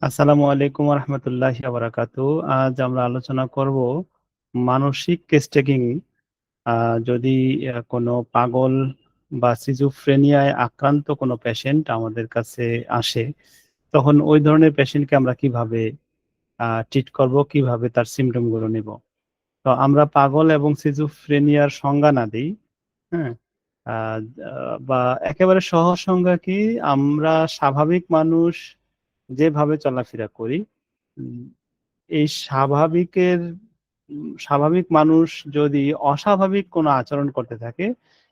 আসসালামু আলাইকুম রহমতুল্লাহি ওয়া বারাকাতুহু। আজ আমরা আলোচনা করব মানসিক কেস টেকিং। যদি কোনো পাগল বা সিজোফ্রেনিয়ায় আক্রান্ত কোনো পেশেন্ট আমাদের কাছে আসে, তখন ওই ধরনের পেশেন্টকে আমরা কিভাবে ট্রিট করব, কিভাবে তার সিমটম গুলো নিব। তো আমরা পাগল এবং সিজোফ্রেনিয়ার সংজ্ঞা না দিই। হ্যাঁ। আহ, বা একেবারে সহজ সংজ্ঞা কি, আমরা স্বাভাবিক মানুষ যেভাবে চলাফেরা করি, উম, এই স্বাভাবিক মানুষ যদি অস্বাভাবিক কোনো আচরণ করতে থাকে,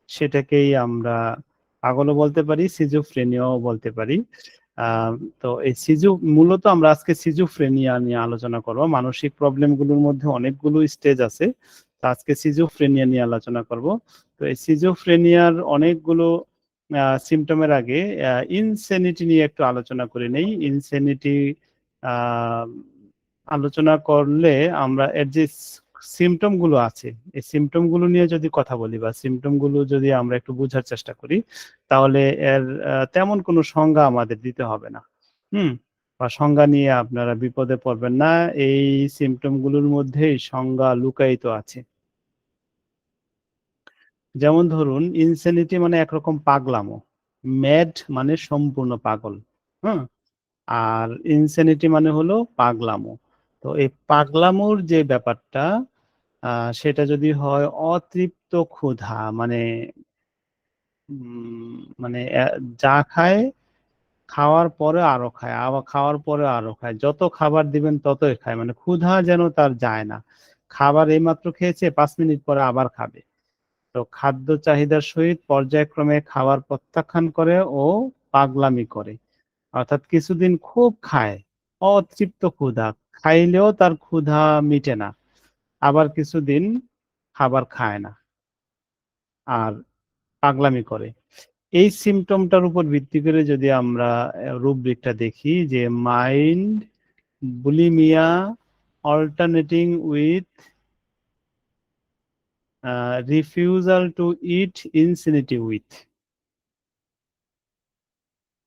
সেটাকেই আমরা পাগলও বলতে পারি, সিজোফ্রেনিয়াও বলতে পারি। আহ, তো এই মূলত আমরা আজকে সিজোফ্রেনিয়া নিয়ে আলোচনা করব। মানসিক প্রবলেম গুলোর মধ্যে অনেকগুলো স্টেজ আছে, তো আজকে সিজোফ্রেনিয়া নিয়ে আলোচনা করব। তো এই সিজোফ্রেনিয়ার অনেকগুলো সিমটমের আগে ইনসেনিটি নিয়ে একটু আলোচনা করে নেই। ইনসেনিটি আলোচনা করলে আমরা এর যে সিমটম গুলো আছে, এই সিমটম গুলো নিয়ে যদি কথা বলি বা সিমটম গুলো যদি আমরা একটু বোঝার চেষ্টা করি, তাহলে এর তেমন কোনো সংজ্ঞা আমাদের দিতে হবে না। হুম। বা সংজ্ঞা নিয়ে আপনারা বিপদে পড়বেন না, এই সিমটম গুলোর মধ্যেই সংজ্ঞা লুকায়িত আছে। যেমন ধরুন, ইনসেনিটি মানে একরকম পাগলামো। ম্যাড মানে সম্পূর্ণ পাগল। হ্যাঁ। আর ইনসেনিটি মানে হলো পাগলামো। তো এই পাগলামোর যে ব্যাপারটা, সেটা যদি হয় অতৃপ্ত ক্ষুধা, মানে মানে যা খায়, খাওয়ার পরে আরো খায়, আবার খাওয়ার পরে আরো খায়, যত খাবার দিবেন ততই খায়, মানে ক্ষুধা যেন তার যায় না। খাবার এইমাত্র খেয়েছে, 5 মিনিট পরে আবার খাবে। তো খাদ্য চাহিদার সহিত পর্যায়ক্রমে খাবার প্রত্যাখ্যান করে ও পাগলামি করে। অর্থাৎ কিছুদিন খুব খায়, অতৃপ্ত ক্ষুধা, খাইলেও তার ক্ষুধা মিটে না। আবার কিছুদিন খাবার খায় না আর পাগলামি করে। এই সিমটমটার উপর ভিত্তি করে যদি আমরা রুব্রিকটা দেখি, যে mind bulimia alternating with refusal to eat insanity with,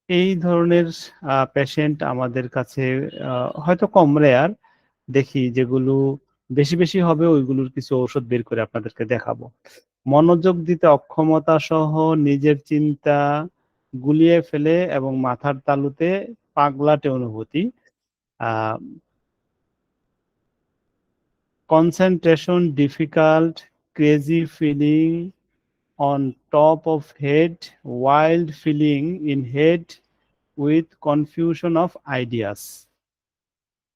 এই ধরনের পেশেন্ট আমাদের কাছে হয়তো কম রেয়ার দেখি। যেগুলো বেশি বেশি হবে ওইগুলোর কিছু ঔষধ বের করে আপনাদেরকে দেখাবো। মনোযোগ দিতে অক্ষমতা সহ নিজের চিন্তা গুলিয়ে ফেলে এবং মাথার তালুতে পাগলাটে অনুভূতি, ah concentration difficult, crazy feeling on top of head, wild feeling in head with confusion of ideas.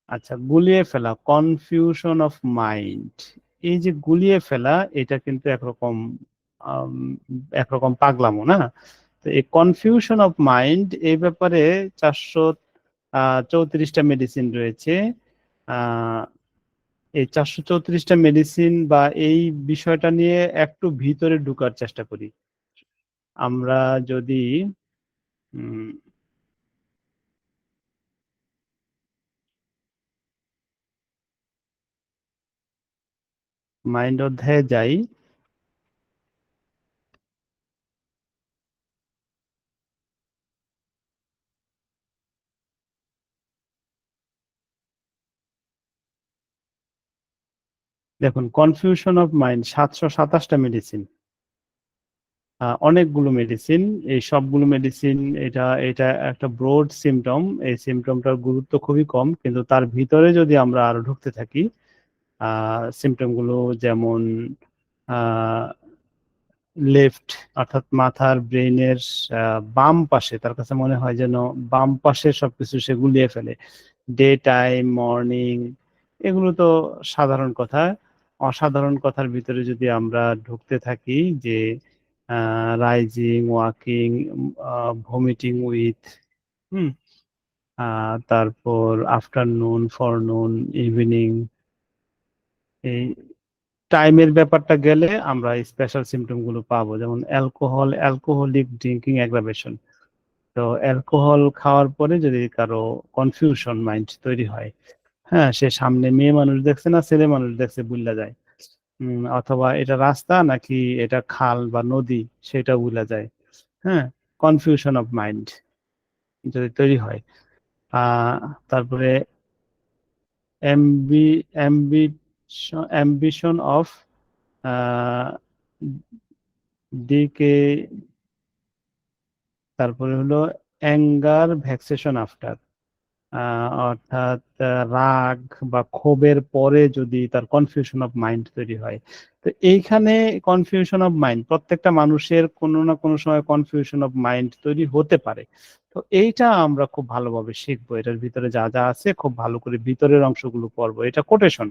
আচ্ছা, গুলিয়ে ফেলা, কনফিউশন অফ মাইন্ড। এই যে গুলিয়ে ফেলা, এটা কিন্তু আম, একরকম পাগলামো না? তো এই কনফিউশন অফ মাইন্ড, এই ব্যাপারে 434টা মেডিসিন রয়েছে। আহ, এই 434টা মেডিসিন বা এই বিষয়টা নিয়ে একটু ভিতরে ঢুকার চেষ্টা করি। আমরা যদি মাইন্ড অধ্যায়ে যাই। দেখুন, কনফিউশন অফ মাইন্ড 727টা মেডিসিন, অনেকগুলো মেডিসিন। এই সবগুলো মেডিসিন, এটা এটা একটা ব্রড সিমটম। এই সিমটমটার গুরুত্ব খুবই কম, কিন্তু তার ভিতরে যদি আমরা আরো ঢুকতে থাকি, সিমটম গুলো যেমন লেফট, অর্থাৎ মাথার ব্রেইনের বাম পাশে, তার কাছে মনে হয় যেন বাম পাশে সবকিছু সে গুলিয়ে ফেলে। ডে টাইম, মর্নিং, এগুলো তো সাধারণ কথা। অসাধারণ কথার ভিতরে যদি আমরা ঢুকতে থাকি, যে রাইজিং, ওয়াকিং, ভমিটিং উইথ, হুম, তারপর আফটারনুন, ফরনুন, ইভিনিং, এই টাইমের ব্যাপারটা গেলে আমরা স্পেশাল সিমটম গুলো পাবো। যেমন অ্যালকোহলিক ড্রিঙ্কিং অ্যাগ্রাভেশন। তো অ্যালকোহল খাওয়ার পরে যদি কারো কনফিউশন মাইন্ড তৈরি হয়, হ্যাঁ, সে সামনে মেয়ে মানুষ দেখছে না ছেলে মানুষ দেখছে বুঝলা যায়, অথবা এটা রাস্তা নাকি এটা খাল বা নদী সেটা বুঝলা যায়। হ্যাঁ, কনফিউশন অফ মাইন্ড যদি তৈরি হয়, আহ তারপরে অ্যাম্বি অ্যাম্বিশন অফ ডিকে, তারপরে হলো অ্যাঙ্গার ভ্যাক্সেশন আফটার, অর্থাৎ রাগ বা ক্ষোভের পরে যদি তার কনফিউশন অফ মাইন্ড তৈরি হয়। তো এইখানে কনফিউশন অফ মাইন্ড, প্রত্যেকটা মানুষের কোনো না কোনো সময় কনফিউশন অফ মাইন্ড তৈরি হতে পারে। তো এইটা আমরা খুব ভালোভাবে শিখবো, এটার ভিতরে যা যা আছে খুব ভালো করে ভিতরের অংশগুলো পড়বো। এটা কোটেশন,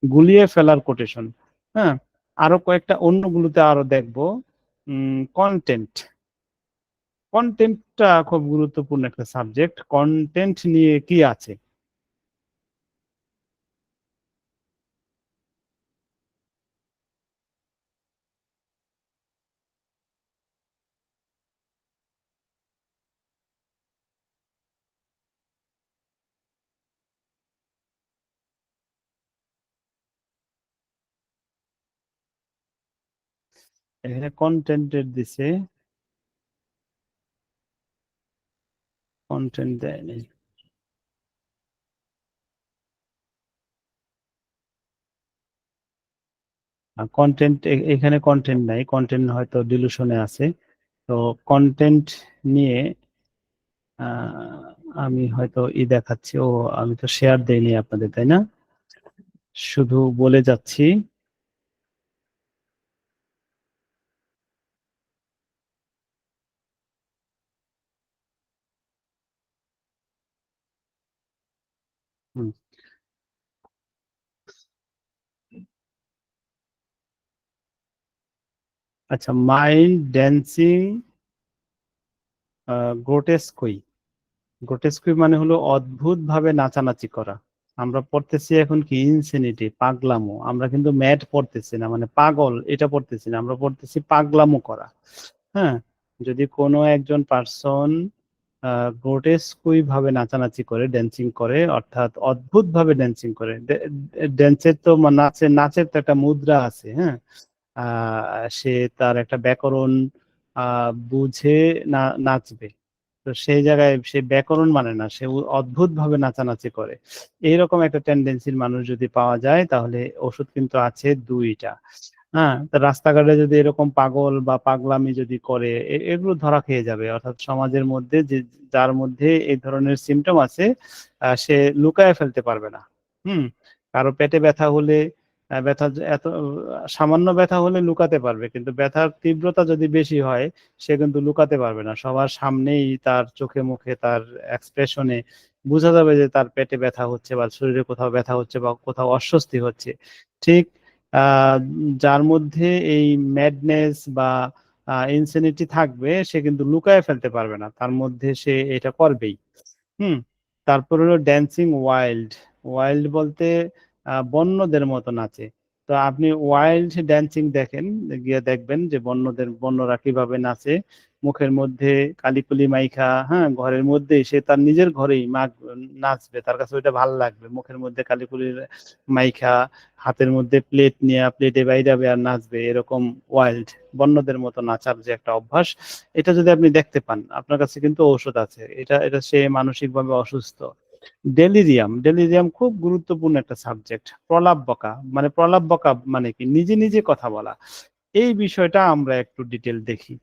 গুলিয়ে ফেলার কোটেশন। হ্যাঁ, আরো কয়েকটা অন্যগুলোতে আরো দেখবো। কন্টেন্ট, কন্টেন্টটা খুব গুরুত্বপূর্ণ একটা সাবজেক্ট। কন্টেন্ট নিয়ে কি আছে? এখানে কন্টেন্টের দিছে, কন্টেন্ট দেয়নি। কন্টেন্ট, এখানে কন্টেন্ট নাই, কন্টেন্ট হয়তো ডিলিশনে আছে। তো কন্টেন্ট নিয়ে আহ, আমি হয়তো দেখাচ্ছি। ও, আমি তো শেয়ার দেইনি আপনাদের, তাই না? শুধু বলে যাচ্ছি। হুম, আচ্ছা, মাইন্ড ড্যান্সিং গ্রোটেস্কুই। গ্রোটেস্কুই মানে হলো অদ্ভুত ভাবে নাচানাচি করা। আমরা পড়তেছি এখন কি ইনসেনিটি, পাগলামো। আমরা কিন্তু ম্যাড পড়তেছি না, মানে পাগল এটা পড়তেছি না, আমরা পড়তেছি পাগলামো করা। হ্যাঁ, যদি কোনো একজন পার্সন গ্রোটেস্কুই ভাবে নাচানাচি করে, ড্যান্সিং করে, অর্থাৎ অদ্ভুত ভাবে ড্যান্সিং করে। ড্যান্সের তো নাচের নাচের তো একটা মুদ্রা আছে। হ্যাঁ, সে তার একটা ব্যাকরণ বুঝে নাচবে। তো সেই জায়গায় সে ব্যাকরণ মানে না, সে অদ্ভুত ভাবে নাচানাচি করে। এইরকম একটা টেন্ডেন্সির মানুষ যদি পাওয়া যায়, তাহলে ওষুধ কিন্তু আছে দুইটা। হ্যাঁ, তা রাস্তাঘাটে যদি এরকম পাগল বা পাগলামি যদি করে, এগুলো ধরা খেয়ে যাবে। অর্থাৎ সমাজের মধ্যে যে, যার মধ্যে এই ধরনের সিমটম আছে, সে লুকায় ফেলতে পারবে না। হুম, কারো পেটে ব্যথা হলে, ব্যথা এত সামান্য ব্যথা হলে লুকাতে পারবে, কিন্তু ব্যথার তীব্রতা যদি বেশি হয়, সে কিন্তু লুকাতে পারবে না। সবার সামনেই তার চোখে মুখে তার এক্সপ্রেশনে বোঝা যাবে যে তার পেটে ব্যথা হচ্ছে বা শরীরে কোথাও ব্যথা হচ্ছে বা কোথাও অস্বস্তি হচ্ছে। ঠিক আহ যার মধ্যে এই ম্যাডনেস বা ইনসেনিটি থাকবে, সে কিন্তু লুকায় ফেলতে পারবে না, তার মধ্যে সে এটা করবেই। হুম, তারপর হলো ড্যান্সিং ওয়াইল্ড। ওয়াইল্ড বলতে বন্যদের মতো নাচে। তো আপনি ওয়াইল্ড ড্যান্সিং দেখেন, গিয়ে দেখবেন যে বন্যরা কিভাবে নাচে। মুখের মধ্যে কালিপুলি মাইখা, হ্যাঁ, ঘরের মধ্যে সে তার নিজের ঘরেই নাচবে, তার কাছে ওইটা ভালো লাগবে। মুখের মধ্যে কালিপুলি মাইখা, হাতের মধ্যে প্লেট নিয়ে প্লেটে বাইরাবে আর নাচবে, এরকম ওয়াইল্ড, বন্যদের মতো নাচার যে একটা অভ্যাস। এটা যদি আপনি দেখতে পান, আপনার কাছে কিন্তু ঔষধ আছে। এটা এটা সে মানসিকভাবে অসুস্থ। ডেলিরিয়াম, ডেলিরিয়াম খুব গুরুত্বপূর্ণ একটা সাবজেক্ট। প্রলাপ বকা, মানে প্রলাপ বকা মানে কি, নিজে নিজে কথা বলা। এই বিষয়টা আমরা একটু ডিটেল দেখি।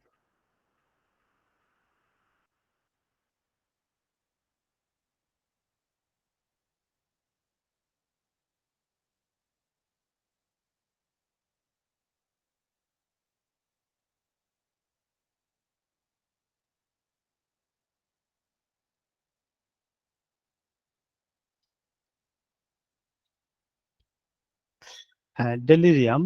হ্যাঁ, ডেলিরিয়াম,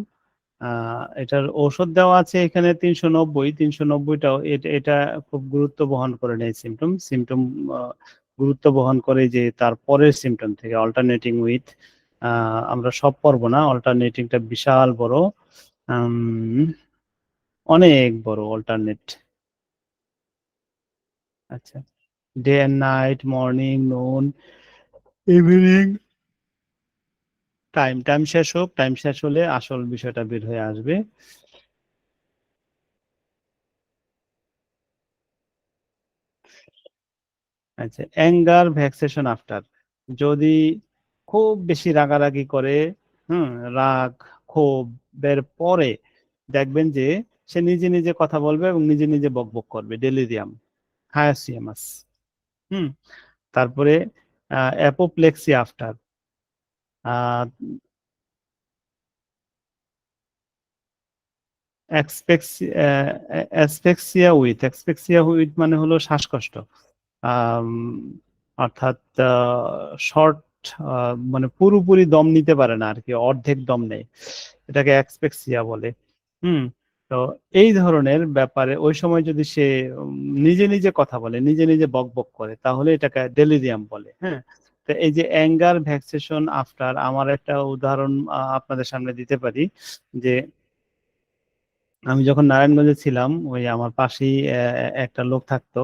এটার ঔষধ দেওয়া আছে এখানে 390। 390টাও এটা এটা খুব গুরুত্ব বহন করে নেই। সিমটম সিমটম গুরুত্ব বহন করে যে তার পরের সিমটম থেকে। অল্টারনেটিং উইথ, আমরা সব পড়বো না, অল্টারনেটিংটা বিশাল বড়, উম, অনেক বড় অল্টারনেট। আচ্ছা, ডে অ্যান্ড নাইট, মর্নিং, নুন, ইভিনিং, টাইম টাইম শেষ হোক, টাইম শেষ হলে আসল বিষয়টা বের হয়ে আসবে। আচ্ছা, অ্যাঙ্গার ভ্যাক্সেশন আফটার, যদি খুব বেশি রাগারাগি করে, হুম, রাগ ক্ষোভের পরে দেখবেন যে সে নিজে নিজে কথা বলবে এবং নিজে নিজে বকবক করবে, ডেলিরিয়াম, হায়াসিয়ামাস। হুম, তারপরে অ্যাপোপ্লেক্সি আফটার, এক্সপেক্সিয়া উইথ মানে হলো শ্বাসকষ্ট, আম, অর্থাৎ শর্ট, মানে পুরোপুরি দম নিতে পারে না আর কি, অর্ধেক দম নেই, এটাকে এক্সপেক্সিয়া বলে। হুম, তো এই ধরনের ব্যাপারে ওই সময় যদি সে উম, নিজে নিজে কথা বলে, নিজে নিজে বক বক করে, তাহলে এটাকে ডেলিরিয়াম বলে। হ্যাঁ, তো এই যে অ্যাঙ্গার ভ্যাক্সেশন আফটার, আমার একটা উদাহরণ আপনাদের সামনে দিতে পারি। যে আমি যখন নারায়ণগঞ্জে ছিলাম, ওই আমার পাশেই একটা লোক থাকতো।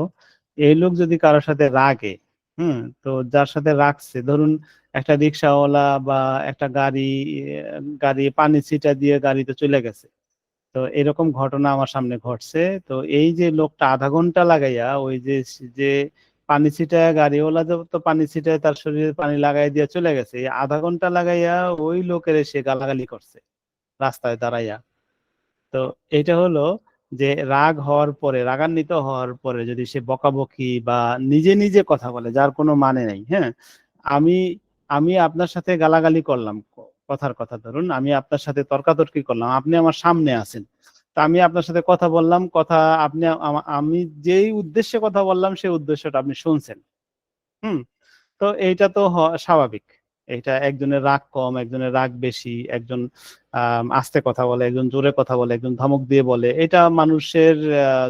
এই লোক যদি কারোর সাথে রাগে, হুম, তো যার সাথে রাগছে, ধরুন একটা রিক্সাওয়ালা বা একটা গাড়ি পানি ছিটা দিয়ে গাড়িতে চলে গেছে, তো এরকম ঘটনা আমার সামনে ঘটছে। তো এই যে লোকটা আধা ঘন্টা লাগাইয়া ওই যে পানি ছিটায়, গাড়িওয়ালা তো পানি ছিটায় তার শরীরে পানি লাগাই দিয়ে চলে গেছে, এই আধা ঘন্টা লাগাইয়া ওই লোকের সে গালাগালি করছে রাস্তায় দাঁড়াইয়া। তো এটা হলো যে রাগ হওয়ার পরে, রাগান্বিত হওয়ার পরে যদি সে বকাবকি বা নিজে নিজে কথা বলে, যার কোনো মানে নেই। হ্যাঁ, আমি আমি আপনার সাথে গালাগালি করলাম, কথার কথা ধরুন আমি আপনার সাথে তর্কাতর্কি করলাম, আপনি আমার সামনে আছেন, তা আমি আপনার সাথে কথা বললাম, কথা আপনি আমি যেই উদ্দেশ্যে কথা বললাম সেই উদ্দেশ্যটা আপনি শুনছেন। হুম, তো এইটা তো স্বাভাবিক। এটা একজনের রাগ কম, একজনের রাগ বেশি, একজন আস্তে কথা বলে, একজন জোরে কথা বলে, একজন ধমক দিয়ে বলে, এটা মানুষের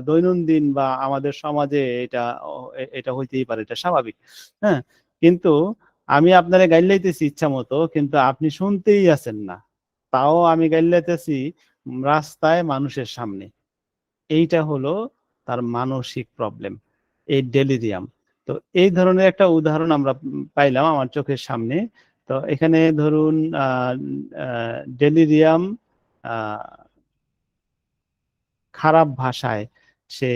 দৈনন্দিন বা আমাদের সমাজে এটা এটা হইতেই পারে, এটা স্বাভাবিক। হ্যাঁ, কিন্তু আমি আপনারে গাইলাইতেছি ইচ্ছা মতো, কিন্তু আপনি শুনতেই আছেন না, তাও আমি গাইলাইতেছি রাস্তায় মানুষের সামনে। এইটা হলো তার মানসিক প্রবলেম, এই ডেলিরিয়াম। তো এই ধরনের একটা উদাহরণ আমরা পাইলাম আমার চোখের সামনে। তো এখানে ধরুন ডেলিরিয়াম, খারাপ ভাষায় সে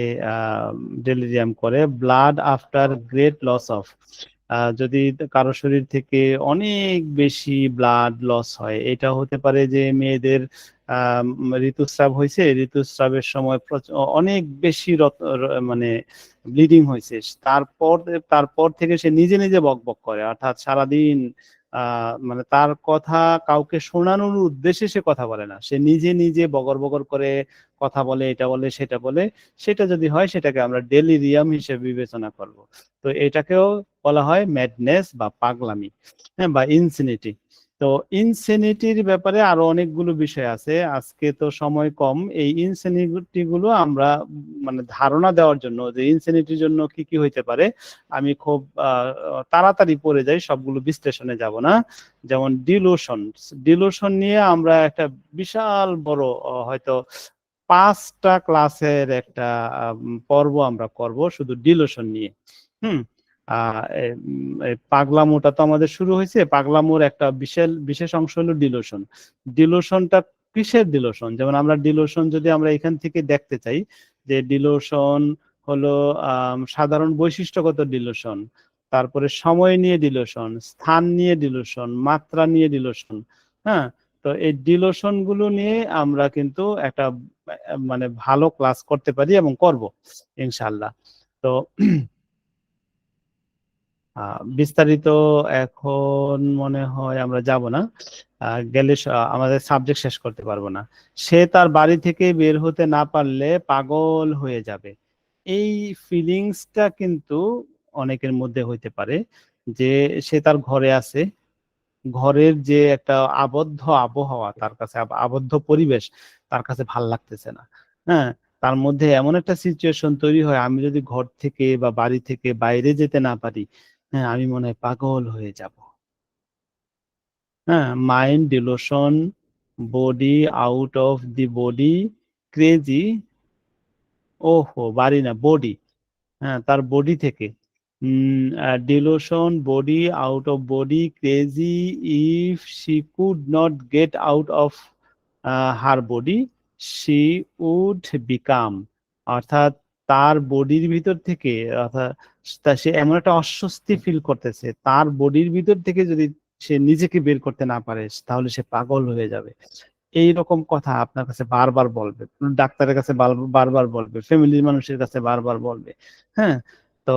ডেলিরিয়াম করে। Blood after great loss of, যদি কারো শরীর থেকে অনেক বেশি ব্লাড লস হয়, এটা হতে পারে যে মেয়েদের ঋতুস্রাব হয়েছে, ঋতুস্রাবের সময় অনেক বেশি মানে ব্লিডিং হয়েছে, তারপর তারপর থেকে সে নিজে নিজে বক বক করে, অর্থাৎ সারাদিন মানে তার কথা কাউকে শোনানোর উদ্দেশ্যে সে কথা বলে না, সে নিজে নিজে বগর বগর করে কথা বলে, এটা বলে সেটা বলে। সেটা যদি হয় সেটাকে আমরা ডেলিরিয়াম হিসেবে বিবেচনা করব। তো এটাকেও বলা হয় ম্যাডনেস বা পাগলামি, হ্যাঁ, বা ইনসিনিটি। তো ইনসিনিটির ব্যাপারে আরো অনেকগুলো বিষয় আছে, আজকে তো সময় কম। এই ইনসিনিটি গুলো আমরা মানে ধারণা দেওয়ার জন্য যে ইনসিনিটির জন্য কি কি হইতে পারে, আমি খুব তাড়াতাড়ি পড়ে যাই, সবগুলো বিশ্লেষণে যাব না। যেমন ডিলুশন, ডিলুশন নিয়ে আমরা একটা বিশাল বড় হয়তো 5টা ক্লাসের একটা পর্ব আমরা করব শুধু ডিলোশন নিয়ে। হুম, এই পাগলামোটা তো আমাদের শুরু হয়েছে, পাগলামোর একটা বিশাল বিশেষ অংশ হলো ডিলোশন। ডিলোশনটা কিসের ডিলোশন, যেমন আমরা ডিলোশন যদি আমরা এখান থেকে দেখতে চাই, যে ডিলোশন হলো সাধারণ বৈশিষ্ট্যগত ডিলোশন, তারপরে সময় নিয়ে ডিলোশন, স্থান নিয়ে ডিলোশন, মাত্রা নিয়ে ডিলোশন। হ্যাঁ, তো এই ডিলোশন গুলো নিয়ে আমরা কিন্তু একটা মানে ভালো ক্লাস করতে পারি এবং করব ইনশাল্লাহ। তো বিস্তারিত এখন মনে হয় আমরা যাব না, গেলে আমাদের সাবজেক্ট শেষ করতে পারবো না। সে তার বাড়ি থেকে বের হতে না পারলে পাগল হয়ে যাবে, এই ফিলিংসটা কিন্তু অনেকের মধ্যে হইতে পারে। যে সে তার ঘরে আছে, ঘরের যে একটা আবদ্ধ আবহাওয়া, তার কাছে আবদ্ধ পরিবেশ তার কাছে ভাল লাগতেছে না। হ্যাঁ, তার মধ্যে এমন একটা সিচুয়েশন তৈরি হয়, আমি যদি ঘর থেকে বা বাড়ি থেকে বাইরে যেতে না পারি, হ্যাঁ, আমি মনে হয় পাগল হয়ে যাব। হ্যাঁ, mind delusion, body out of the body, crazy, ওহো বাড়ি না বডি, হ্যাঁ তার বডি থেকে, delusion, body out of body, crazy, if she could not get out of her body she would become, অর্থাৎ তার বডির ভিতর থেকে, অর্থাৎ তা সে এমন একটা অস্বস্তি ফিল করতেছে, তার বডির ভিতর থেকে যদি সে নিজেকে বের করতে না পারে তাহলে সে পাগল হয়ে যাবে। এইরকম কথা আপনার কাছে বারবার বলবে, ডাক্তারের কাছে বারবার বলবে, ফ্যামিলির মানুষের কাছে বারবার বলবে। হ্যাঁ, তো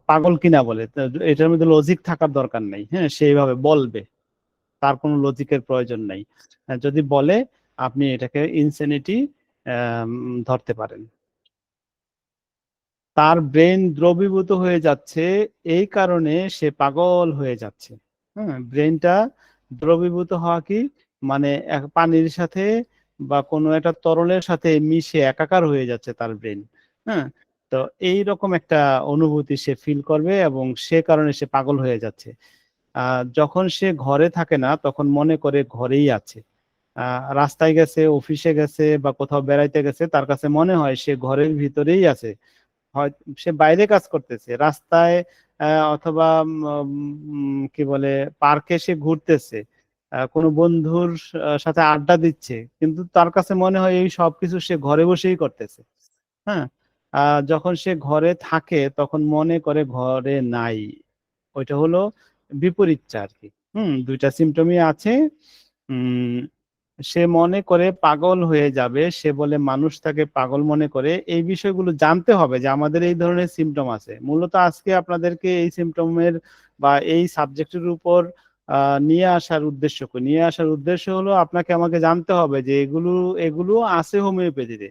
পাগল কিনা বলে, তো এটার মধ্যে লজিক থাকার দরকার নেই। হ্যাঁ, সেইভাবে বলবে, তার কোনো লজিকের প্রয়োজন নাই। যদি বলে আপনি এটাকে ইনসেনিটি ধরতে পারেন। তার ব্রেন দ্রবীভূত হয়ে যাচ্ছে, এই কারণে সে পাগল হয়ে যাচ্ছে। হ্যাঁ, ব্রেনটা দ্রবীভূত হওয়া কি মানে পানির সাথে বা কোনো একটা তরলের সাথে মিশে একাকার হয়ে যাচ্ছে তার ব্রেন। হ্যাঁ, তো এই রকম একটা অনুভূতি সে ফিল করবে এবং সে কারণে সে পাগল হয়ে যাচ্ছে। যখন সে ঘরে থাকে না তখন মনে করে ঘরেই আছে। রাস্তায় গেছে, অফিসে গেছে বা কোথাও বেড়াইতে গেছে, তার কাছে মনে হয় সে ঘরের ভিতরেই আছে। হয় সে বাইরে কাজ করতেছে, রাস্তায় অথবা কি বলে পার্কে সে ঘুরতেছে, কোনো বন্ধুর সাথে আড্ডা দিচ্ছে, কিন্তু তার কাছে মনে হয় এই সবকিছু সে ঘরে বসেই করতেছে। হ্যাঁ, যখন সে ঘরে থাকে তখন মনে করে ঘরে নাই। ওইটা হলো বিপরীতটা আর কি। দুইটা সিমটমই আছে। উম সে মনে করে পাগল হয়ে যাবে, সে বলে মানুষ তাকে পাগল মনে করে। এই বিষয়গুলো জানতে হবে যে আমাদের এই ধরনের সিমটম আছে। মূলত আজকে আপনাদেরকে এই সিমটমের বা এই সাবজেক্টের উপর নিয়ে আসার উদ্দেশ্য হলো আপনাকে আমাকে জানতে হবে যে এগুলো এগুলো আছে হোমিওপ্যাথিতে।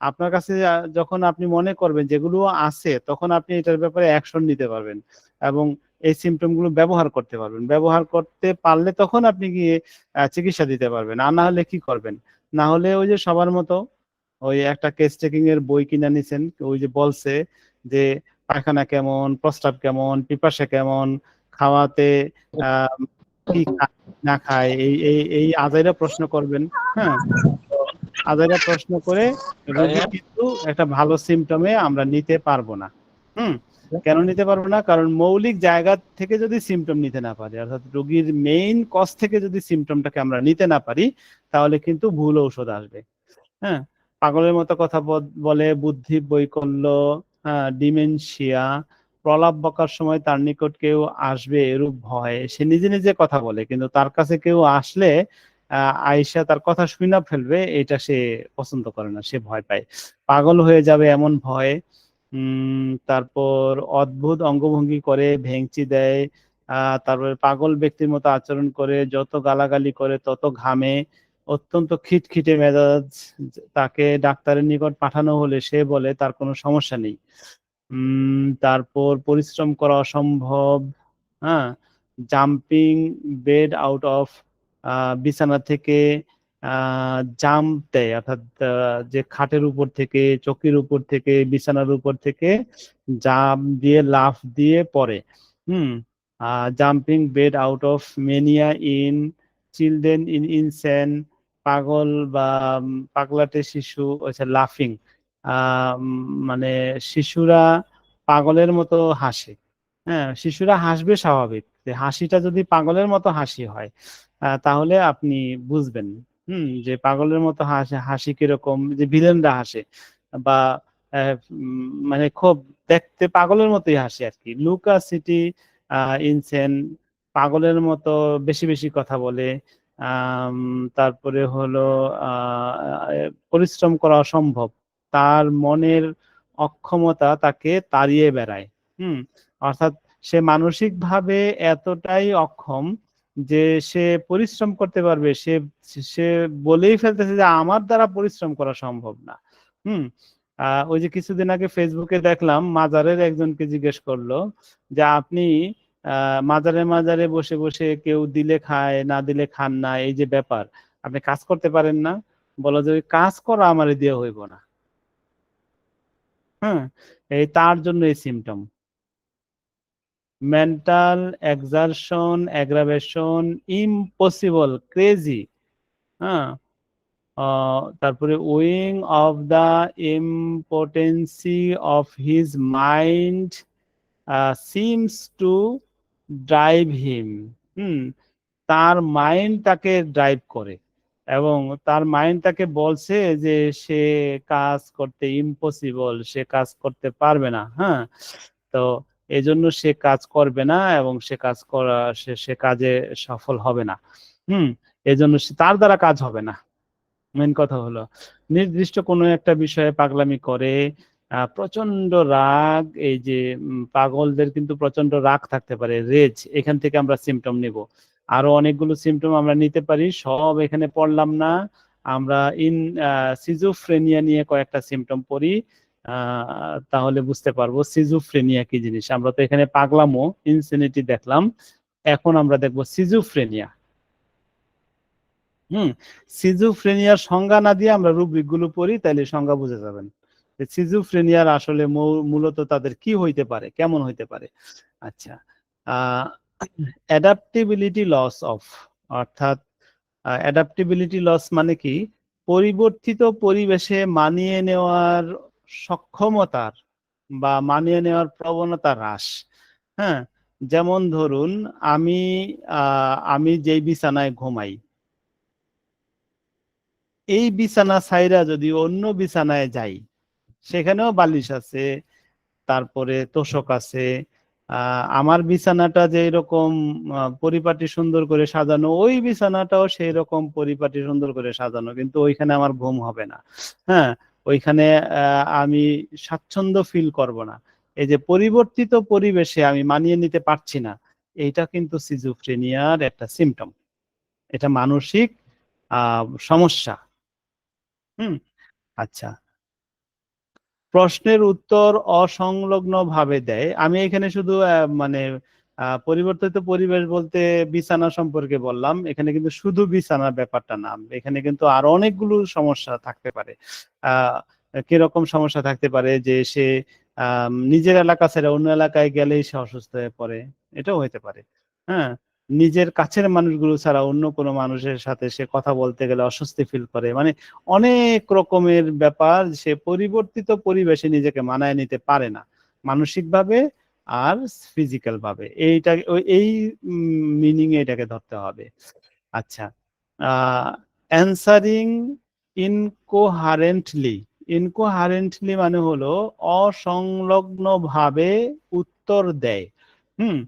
আপনার কাছে যখন আপনি মনে করবেন যেগুলো আছে, তখন আপনি এটার ব্যাপারে অ্যাকশন নিতে পারবেন এবং এই সিমটম গুলো ব্যবহার করতে পারবেন। ব্যবহার করতে পারলে তখন আপনি গিয়ে চিকিৎসা দিতে পারবেন। আর না হলে কি করবেন? না হলে ওই যে সবার মতো ওই একটা কেস টেকিং এর বই কিনে নিছেন, ওই যে বলছে যে পায়খানা কেমন, প্রস্রাব কেমন, পিপাসা কেমন, খাওয়াতে আহ কি খায় না খায়, এই এই এই আজাইরা প্রশ্ন করবেন। হ্যাঁ, তো আজাইরা প্রশ্ন করে রোগী কিন্তু একটা ভালো সিমটমে আমরা নিতে পারবো না। হুম, কেন নিতে পারবো না? কারণ মৌলিক জায়গা থেকে যদি সিমটম নিতে না পারি, অর্থাৎ রোগীর মেইন কজ থেকে যদি সিমটমটাকে আমরা নিতে না পারি, তাহলে কিন্তু ভুল ঔষধ আসবে। হ্যাঁ, পাগলের মতো কথা বলে, বুদ্ধি বৈকল্য, হ্যাঁ, ডিমেনশিয়া, প্রলাপ বকার সময় তার নিকট কেউ আসবে এরূপ ভয়, সে নিজে নিজে কথা বলে কিন্তু তার কাছে কেউ আসলে আয়েশা তার কথা শুনে ফেলবে, এটা সে পছন্দ করে না, সে ভয় পায়। পাগল হয়ে যাবে এমন ভয়। তারপর অদ্ভুত অঙ্গভঙ্গি করে, ভেংচি দেয়, তারপরে পাগল ব্যক্তির মতো আচরণ করে, যত গালাগালি করে তত ঘামে, অত্যন্ত খিটখিটে মেজাজ। তাকে ডাক্তারের নিকট পাঠানো হলে সে বলে তার কোনো সমস্যা নেই। তারপর পরিশ্রম করা অসম্ভব। হ্যাঁ, জাম্পিং বেড আউট অফ, বিছানা থেকে জাম্প দেয়, অর্থাৎ যে খাটের উপর থেকে, চৌকির উপর থেকে, বিছানার উপর থেকে জাম্প দিয়ে, লাফ দিয়ে পড়ে। হুম, jumping bed out of mania in children in insane, পাগল বা পাগলাটে শিশু, আচ্ছা লাফিং, মানে শিশুরা পাগলের মতো হাসে। হ্যাঁ, শিশুরা হাসবে স্বাভাবিক, যে হাসিটা যদি পাগলের মতো হাসি হয় তাহলে আপনি বুঝবেন যে পাগলের মতো হাসি হাসি কিরকম, যে ভিলেনরা হাসে বা মানে খুব দেখতে পাগলের মতোই হাসি আর কি। লুকা সিটি ইনসেন, পাগলের মতো বেশি বেশি কথা বলে। আম, তারপরে হলো পরিশ্রম করা অসম্ভব, তার মনের অক্ষমতা তাকে তাড়িয়ে বেড়ায়। হুম, অর্থাৎ সে মানসিক ভাবে এতটাই অক্ষম যে সে পরিশ্রম করতে পারবে, সে সে বলেই ফেলতেছে যে আমার দ্বারা পরিশ্রম করা সম্ভব না। হুম, ওই যে কিছুদিন আগে ফেসবুকে দেখলাম, মাজারের একজনকে জিজ্ঞেস করলো যে আপনি মাজারে মাজারে বসে বসে কেউ দিলে খায়, না দিলে খান না, এই যে ব্যাপার, আপনি কাজ করতে পারেন না? বলো যে ওই কাজ করা আমার দিয়ে হইব না। হ্যাঁ, এই তার জন্য এই symptom, mental exertion aggravation, impossible, crazy. হ্যাঁ, তারপরে wing of the impotency of his mind seems to drive him. হুম, তার মাইন্ড তাকে ড্রাইভ করে এবং তার মাইন্ড তাকে বলছে যে সে কাজ করতে ইম্পসিবল, সে কাজ করতে পারবে না। হ্যাঁ, তো তো এজন্য সে কাজ করবে না এবং সে কাজে সফল হবে না। এজন্য তার দ্বারা কাজ হবে না। মেন কথা হলো নির্দিষ্ট কোনো একটা বিষয়ে পাগলামি করে, প্রচন্ড রাগ, এই যে পাগলদের কিন্তু প্রচন্ড রাগ থাকতে পারে, রেজ, এখান থেকে আমরা সিমটম নিব। আরো অনেকগুলো সিমটম আমরা নিতে পারি, সব এখানে পড়লাম না। আমরা সিজোফ্রেনিয়া নিয়ে কয়েকটা সিমটম পড়ি, তাহলে বুঝতে পারবো সিজোফ্রেনিয়া কি জিনিস। আমরা তো এখানে পাগলামো, ইনসেনিটি দেখলাম, এখন আমরা দেখবো সিজোফ্রেনিয়া। সিজোফ্রেনিয়ার সংজ্ঞা না দিয়ে আমরা রুব্রিক গুলো পড়ি, তাইলে সংজ্ঞা বুঝে যাবেন সিজোফ্রেনিয়ার আসলে মূলত তাদের কি হইতে পারে, কেমন হইতে পারে। আচ্ছা, অ্যাডাপ্টিবিলিটি লস অফ, অর্থাৎ অ্যাডাপ্টিবিলিটি লস মানে কি, পরিবর্তিত পরিবেশে মানিয়ে নেওয়ার সক্ষমতার বা মানিয়ে নেওয়ার প্রবণতা হ্রাস। হ্যাঁ, যেমন ধরুন আমি যেই বিছানায় ঘুমাই, এই বিছানা ছাইরা যদি অন্য বিছানায় যাই, সেখানেও বালিশ আছে, তারপরে তোষক আছে, আমার বিছানাটা যে এরকম পরিপাটি সুন্দর করে সাজানো, ওই বিছানাটাও সেই রকম পরিপাটি সুন্দর করে সাজানো, কিন্তু ওইখানে আমার ঘুম হবে না। হ্যাঁ, ওইখানে আমি স্বাচ্ছন্দ্য ফিল করব না। এই যে পরিবর্তিত পরিবেশে আমি মানিয়ে নিতে পারছি না, এইটা কিন্তু সিজোফ্রেনিয়ার একটা সিমটম, এটা মানসিক সমস্যা। আচ্ছা, প্রশ্নের উত্তর অসংলগ্ন ভাবে দেয়। আমি এখানে শুধু মানে পরিবর্তিত পরিবেশ বলতে বিছানা সম্পর্কে বললাম, এখানে কিন্তু শুধু বিছানার ব্যাপারটা না, এখানে কিন্তু আরো অনেকগুলো সমস্যা থাকতে পারে। আহ কিরকম সমস্যা থাকতে পারে, যে সে নিজের এলাকা ছেড়ে অন্য এলাকায় গেলেই সে অসুস্থ হয়ে পড়ে, এটাও হতে পারে। হ্যাঁ, নিজের কাছের মানুষগুলো ছাড়া অন্য কোনো মানুষের সাথে সে কথা বলতে গেলে অস্বস্তি ফিল করে, মানে অনেক রকমের ব্যাপার, সে পরিবর্তিত পরিবেশে নিজেকে মানায় নিতে পারে না, মানসিকভাবে আর ফিজিক্যাল ভাবে। এই মিনিং এটাকে ধরতে হবে। আচ্ছা, অ্যান্সারিং ইনকোহারেন্টলি, ইনকোহারেন্টলি মানে হলো অসংলগ্ন ভাবে উত্তর দেয়। হুম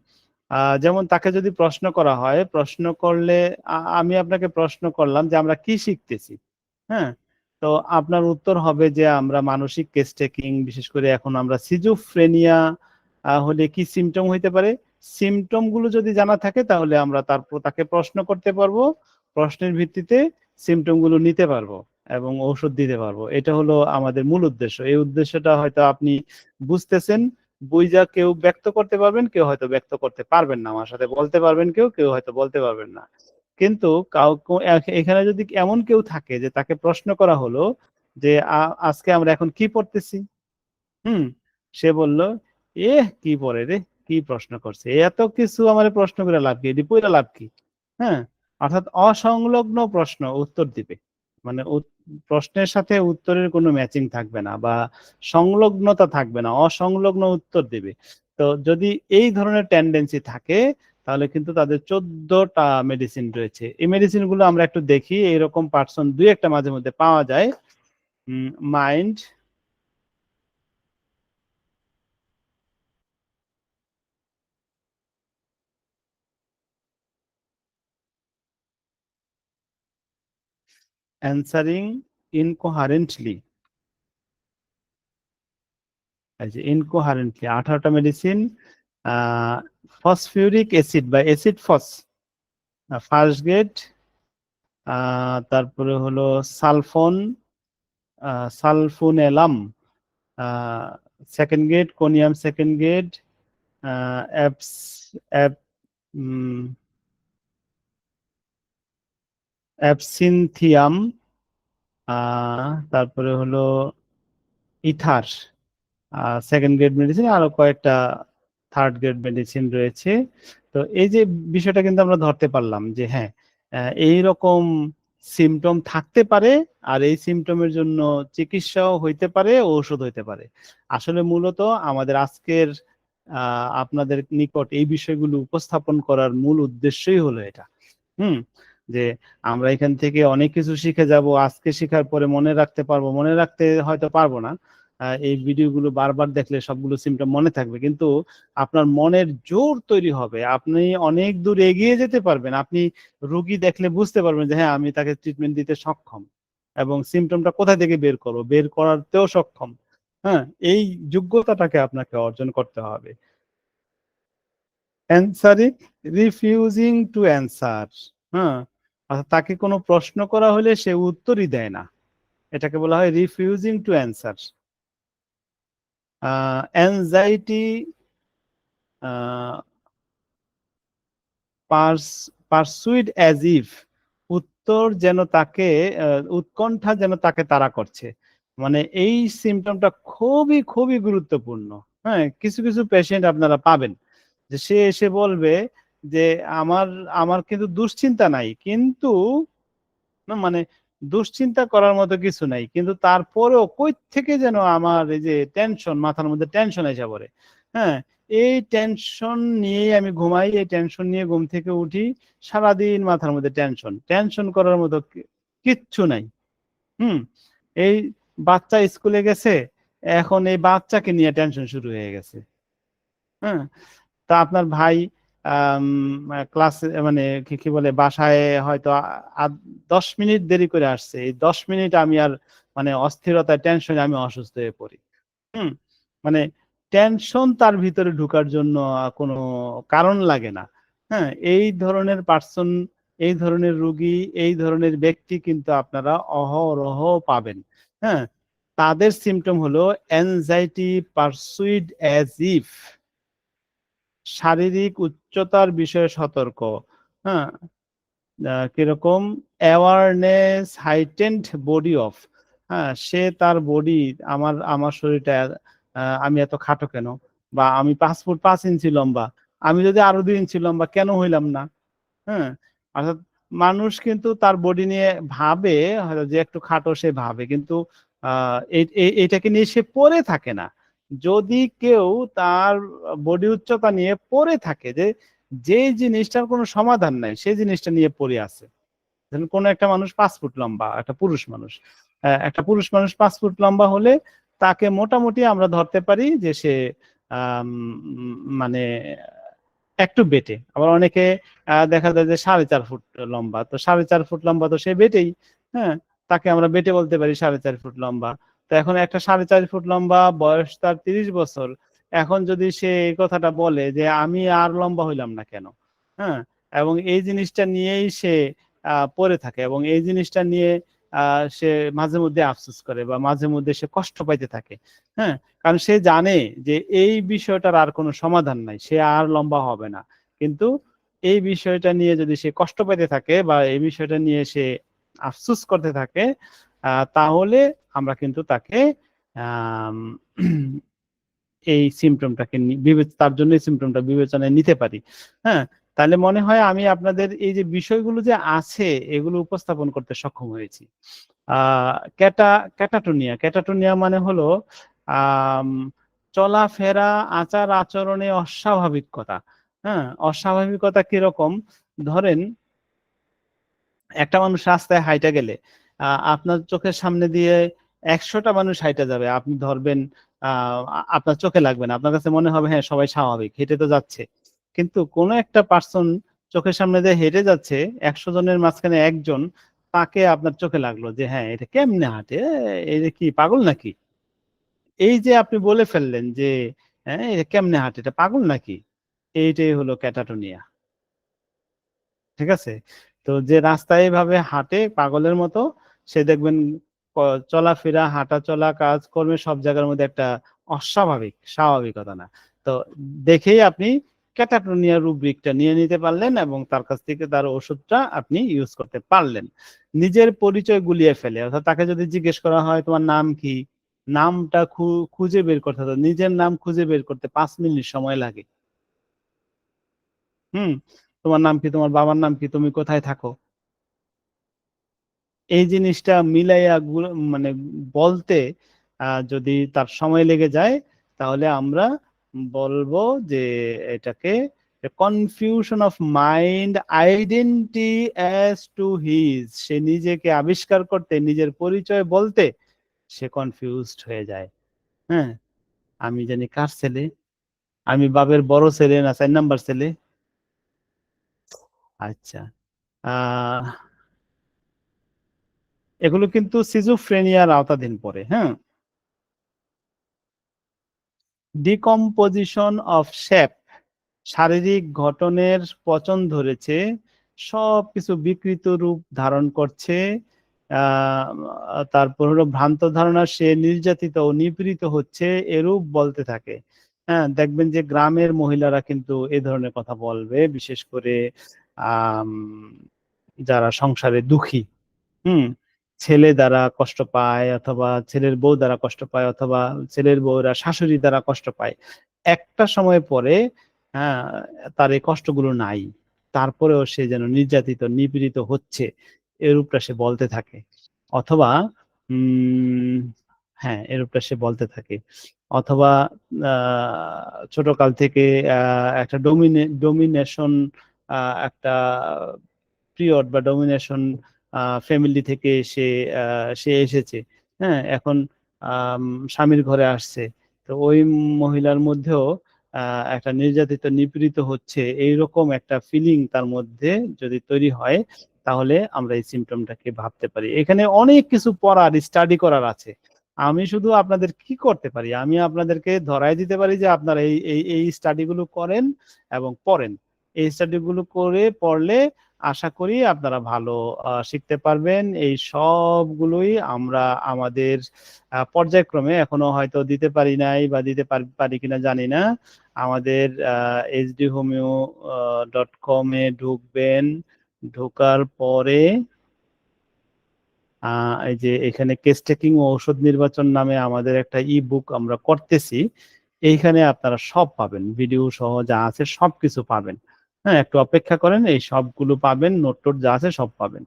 যেমন তাকে যদি প্রশ্ন করা হয়, প্রশ্ন করলে আমি আপনাকে প্রশ্ন করলাম যে আমরা কি শিখতেছি। হ্যাঁ, তো আপনার উত্তর হবে যে আমরা মানসিক কেস টেকিং, বিশেষ করে এখন আমরা সিজোফ্রেনিয়া হলে কি সিমটম হইতে পারে, সিমটম গুলো যদি জানা থাকে তাহলে আমরা তাকে প্রশ্ন করতে পারবো, প্রশ্নের ভিত্তিতে সিমটম গুলো নিতে পারবো এবং ঔষধ দিতে পারবো। এটা হলো আমাদের মূল উদ্দেশ্য। এই উদ্দেশ্যটা হয়তো আপনি বুঝতেছেন, বুঝা কেউ ব্যক্ত করতে পারবেন, কেউ হয়তো ব্যক্ত করতে পারবেন না, আমার সাথে বলতে পারবেন, কেউ কেউ হয়তো বলতে পারবেন না। কিন্তু এখানে যদি এমন কেউ থাকে যে তাকে প্রশ্ন করা হলো যে আজকে আমরা এখন কি পড়তেছি, হুম সে বলল, কি পড়ে রে, কি প্রশ্ন করছে, এত কিছু আমার প্রশ্ন করে লাভ কি, এটি পড়ে লাভ কি। হ্যাঁ, অর্থাৎ অসংলগ্ন প্রশ্ন উত্তর দিবে, মানে প্রশ্নের সাথে উত্তরের কোনো ম্যাচিং থাকবে না বা সংলগ্নতা থাকবে না, অসংলগ্ন উত্তর দিবে। তো যদি এই ধরনের টেন্ডেন্সি থাকে, তাহলে কিন্তু তাদের 14টা মেডিসিন রয়েছে। এই মেডিসিন গুলো আমরা একটু দেখি, এইরকম পার্সন দুই একটা মাঝে মধ্যে পাওয়া যায়। মাইন্ড অ্যান্সারিং ইনকোহারেন্টলি, এই যে ইনকোহারেন্টলি 18টা মেডিসিন, ফসফিউরিক অ্যাসিড বা অ্যাসিড ফস ফার্স্ট গ্রেড, তারপরে হলো সালফোন, সালফোনেলাম সেকেন্ড গ্রেড, কোনিয়াম সেকেন্ড গ্রেড, অ্যাপস অ্যাপ অ্যাবসিনথিয়াম, তারপরে হলো ইথার, সেকেন্ড গ্রেড মেডিসিন, আরো কয়েকটা থার্ড গ্রেড মেডিসিন রয়েছে। তো এই যে বিষয়টা কিন্তু আমরা ধরতে পারলাম যে হ্যাঁ, এই রকম সিমটম থাকতে পারে, আর এই সিমটমের জন্য চিকিৎসাও হইতে পারে, ঔষধ হইতে পারে। আসলে মূলত আমাদের আজকের আপনাদের নিকট এই বিষয়গুলো উপস্থাপন করার মূল উদ্দেশ্যই হলো এটা। হুম যে আমরা এখান থেকে অনেক কিছু শিখে যাব, আজকে শেখার পরে মনে রাখতে পারবো, মনে রাখতে হয়তো পারবো না, এই ভিডিওগুলো বারবার দেখলে সবগুলো সিমটম মনে থাকবে, কিন্তু আপনার মনের জোর তৈরি হবে, আপনি অনেক দূর এগিয়ে যেতে পারবেন। আপনি রোগী দেখলে বুঝতে পারবেন যে হ্যাঁ আমি তাকে ট্রিটমেন্ট দিতে সক্ষম, এবং সিমটমটা কোথা থেকে বের করবো, বের করাতেও সক্ষম। হ্যাঁ, এই যোগ্যতাটাকে আপনাকে অর্জন করতে হবে। Answering, refusing to answer. হ্যাঁ, অর্থাৎ তাকে কোনো প্রশ্ন করা হলে সে উত্তরই দেয় না, এটাকে বলা হয় refusing to answer. Anxiety pursued as if, উত্তর যেন তাকে উৎকণ্ঠা যেন তাকে তাড়া করছে। মানে এই সিমটমটা খুবই খুবই গুরুত্বপূর্ণ। হ্যাঁ, কিছু কিছু পেশেন্ট আপনারা পাবেন যে সে এসে বলবে যে আমার আমার কিন্তু দুশ্চিন্তা নাই, কিন্তু না মানে দুশ্চিন্তা করার মতো কিছু নাই, কিন্তু তারপরেও কই থেকে যেন আমার এই যে টেনশন, মাথার মধ্যে টেনশন এসে পড়ে। হ্যাঁ, এই টেনশন নিয়েই আমি ঘুমাই, এই টেনশন নিয়ে ঘুম থেকে উঠি, সারাদিন মাথার মধ্যে টেনশন, টেনশন করার মতো কিচ্ছু নাই। হুম, এই বাচ্চা স্কুলে গেছে, এখন এই বাচ্চাকে নিয়ে টেনশন শুরু হয়ে গেছে। হ্যাঁ, তা আপনার ভাই ক্লাস মানে কি কি বলে বাসায় হয়তো 10 মিনিট দেরি করে আসছে, এই 10 মিনিট আমি আর মানে অস্থিরতায় টেনশনে আমি অসুস্থ হয়ে পড়ি। হুম, মানে টেনশন তার ভিতরে ঢুকার জন্য কোনো কারণ লাগে না। হ্যাঁ, এই ধরনের পার্সন, এই ধরনের রোগী, এই ধরনের ব্যক্তি কিন্তু আপনারা অহরহ পাবেন। হ্যাঁ, তাদের সিমটম হলো অ্যাংজাইটি পারসুইড অ্যাজ ইফ, শারীরিক উচ্চতার বিষয়ে সতর্ক। হ্যাঁ, কিরকম, অ্যাওয়ারনেস হাইটেন্ড বডি অফ, হ্যাঁ সে তার বডি, আমার আমার শরীরটা আমি এত খাটো কেন, বা আমি 5 ফুট 5 ইঞ্চি লম্বা, আমি যদি আরো 2 ইঞ্চি লম্বা কেন হইলাম না। হ্যাঁ, অর্থাৎ মানুষ কিন্তু তার বডি নিয়ে ভাবে, হয়তো যে একটু খাটো সে ভাবে, কিন্তু এইটাকে নিয়ে সে পড়ে থাকে না। যদি কেউ তার বডি উচ্চতা নিয়ে পড়ে থাকে, যে যে জিনিসটার কোনো সমাধান নাই সেই জিনিসটা নিয়ে পড়ে আছে, যেমন কোন একটা মানুষ 5 ফুট লম্বা, একটা পুরুষ মানুষ, একটা পুরুষ মানুষ 5 ফুট লম্বা হলে তাকে মোটামুটি আমরা ধরতে পারি যে সে আম, মানে একটু বেটে। আবার অনেকে দেখা যায় যে 4.5 ফুট লম্বা, তো 4.5 ফুট লম্বা তো সে বেটেই। হ্যাঁ, তাকে আমরা বেটে বলতে পারি 4.5 ফুট লম্বা। তো এখন একটা 4.5 ফুট লম্বা, বয়স তার 30 বছর, এখন যদি সে এই কথাটা বলে যে আমি আর লম্বা হইলাম না কেন। হ্যাঁ, এবং এই জিনিসটা নিয়েই সে পড়ে থাকে, এবং এই জিনিসটা নিয়ে সে মাঝে মধ্যে আফসোস করে, বা মাঝে মধ্যে সে কষ্ট পাইতে থাকে। হ্যাঁ, কারণ সে জানে যে এই বিষয়টার আর কোনো সমাধান নাই, সে আর লম্বা হবে না। কিন্তু এই বিষয়টা নিয়ে যদি সে কষ্ট পেতে থাকে, বা এই বিষয়টা নিয়ে সে আফসোস করতে থাকে, তাহলে আমরা কিন্তু তাকে আম, এই সিমটমটাকে তার জন্য এই সিমটমটা বিবেচনায় নিতে পারি। হ্যাঁ, তাহলে মনে হয় আমি আপনাদের এই যে বিষয়গুলো যে আছে এগুলো উপস্থাপন করতে সক্ষম হয়েছি। ক্যাটা ক্যাটাটোনিয়া, ক্যাটাটোনিয়া মানে হলো আম, চলাফেরা, আচার আচরণে অস্বাভাবিকতা। হ্যাঁ, অস্বাভাবিকতা কিরকম, ধরেন একটা মানুষ রাস্তায় হাইটা গেলে আপনার চোখের সামনে দিয়ে 100টা মানুষ হাইটা যাবে, আপনি ধরবেন, আপনার চোখে লাগবে না, আপনার কাছে মনে হবে হ্যাঁ সবাই স্বাভাবিক হেঁটে তো যাচ্ছে। কিন্তু কোনো একটা পার্সন চোখের সামনে দিয়ে হেঁটে যাচ্ছে, 100 জনের মাঝখানে একজন, তাকে আপনার চোখে লাগলো যে হ্যাঁ এটা কেমনে হাঁটে, এই যে কি পাগল নাকি। এই যে আপনি বলে ফেললেন যে হ্যাঁ এটা কেমনে হাঁটে, এটা পাগল নাকি, এইটাই হলো ক্যাটাটোনিয়া। ঠিক আছে, তো যে রাস্তায় এভাবে হাঁটে পাগলের মতো, সে দেখবেন চলাফেরা, হাঁটা চলা, কাজকর্মে সব জায়গার মধ্যে একটা অস্বাভাবিক, স্বাভাবিকতা না। তো দেখেই আপনি ক্যাটাটোনিয়া রুব্রিকটা নিয়ে নিতে পারলেন, এবং তার কাছ থেকে তার ওষুধটা আপনি ইউজ করতে পারলেন। নিজের পরিচয় গুলিয়ে ফেলে, অর্থাৎ তাকে যদি জিজ্ঞেস করা হয় তোমার নাম কি, নামটা খুঁজে বের করতে হবে, নিজের নাম খুঁজে বের করতে 5 মিনিট সময় লাগে। হুম, তোমার নাম কি, তোমার বাবার নাম কি, তুমি কোথায় থাকো, এই জিনিসটা মিলাইয়া মানে বলতে যদি তার সময় লেগে যায়, তাহলে আমরা বলবো যে এটাকে confusion of mind identity as to his, সে নিজেকে আবিষ্কার করতে, নিজের পরিচয় বলতে সে কনফিউজড হয়ে যায়। হ্যাঁ, আমি জানি কার ছেলে, আমি বাপের বড় ছেলে না 4 নাম্বার ছেলে। আচ্ছা, আহ এগুলো কিন্তু সিজোফ্রেনিয়ার আওতাধীন পড়ে। হ্যাঁ, ডিকম্পোজিশন অফ শেপ, শারীরিক গঠনের পচন ধরেছে, সবকিছু বিকৃত রূপ ধারণ করছে। আহ তারপর হলো ভ্রান্ত ধারণা, সে নির্যাতিত ও নিপীড়িত হচ্ছে, এরূপ বলতে থাকে। হ্যাঁ, দেখবেন যে গ্রামের মহিলারা কিন্তু এই ধরনের কথা বলবে, বিশেষ করে আহ যারা সংসারে দুঃখী। হুম, ছেলে দ্বারা কষ্ট পায়, অথবা ছেলের বউ দ্বারা কষ্ট পায়, অথবা ছেলের বউরা শাশুড়ি দ্বারা কষ্ট পায়। একটা সময় পরে, হ্যাঁ, তার এই কষ্টগুলো নাই, তারপরেও সে যেন নির্যাতিত নিপীড়িত হচ্ছে, এরূপটা সে বলতে থাকে। অথবা উম হ্যাঁ, এরূপটা সে বলতে থাকে। অথবা ছোটকাল থেকে একটা ডোমিনেশন, একটা পিরিয়ড বা ডমিনেশন ফ্যামিলি থেকে সে এসেছে। হ্যাঁ, এখন আম, স্বামীর ঘরে আসছে, তো ওই মহিলার মধ্যেও একটা নির্যাতিত নিপীড়িত হচ্ছে এইরকম একটা ফিলিং তার মধ্যে যদি তৈরি হয়, তাহলে আমরা এই সিমটমটাকে ভাবতে পারি। এখানে অনেক কিছু পড়ার, স্টাডি করার আছে। আমি শুধু আপনাদের কি করতে পারি, আমি আপনাদেরকে ধরাই দিতে পারি যে আপনারা এই স্টাডিগুলো করেন এবং পড়েন। এই স্টাডিগুলো করে পড়লে আশা করি আপনারা ভালো শিখতে পারবেন। এই সবগুলোই আমরা আমাদের পর্যায়ক্রমে এখনো হয়তো দিতে পারি নাই, বা দিতে পারি কিনা জানি না। আমাদের hdhomeo.com-এ ঢুকবেন। ঢোকার পরে এই যে এখানে কেস টেকিং ও ঔষধ নির্বাচন নামে আমাদের একটা ই বুক আমরা করতেছি। এইখানে আপনারা সব পাবেন, ভিডিও সহ যা আছে সবকিছু পাবেন। হ্যাঁ, একটু অপেক্ষা করেন, এই সবগুলো পাবেন, নোট টোট যা আছে সব পাবেন।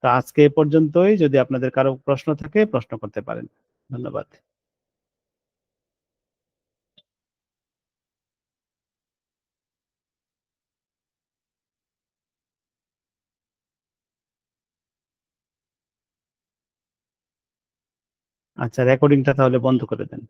তো আজকে এ পর্যন্তই। যদি আপনাদের কারো প্রশ্ন থাকে, প্রশ্ন করতে পারেন। ধন্যবাদ। আচ্ছা, রেকর্ডিংটা তাহলে বন্ধ করে দেন।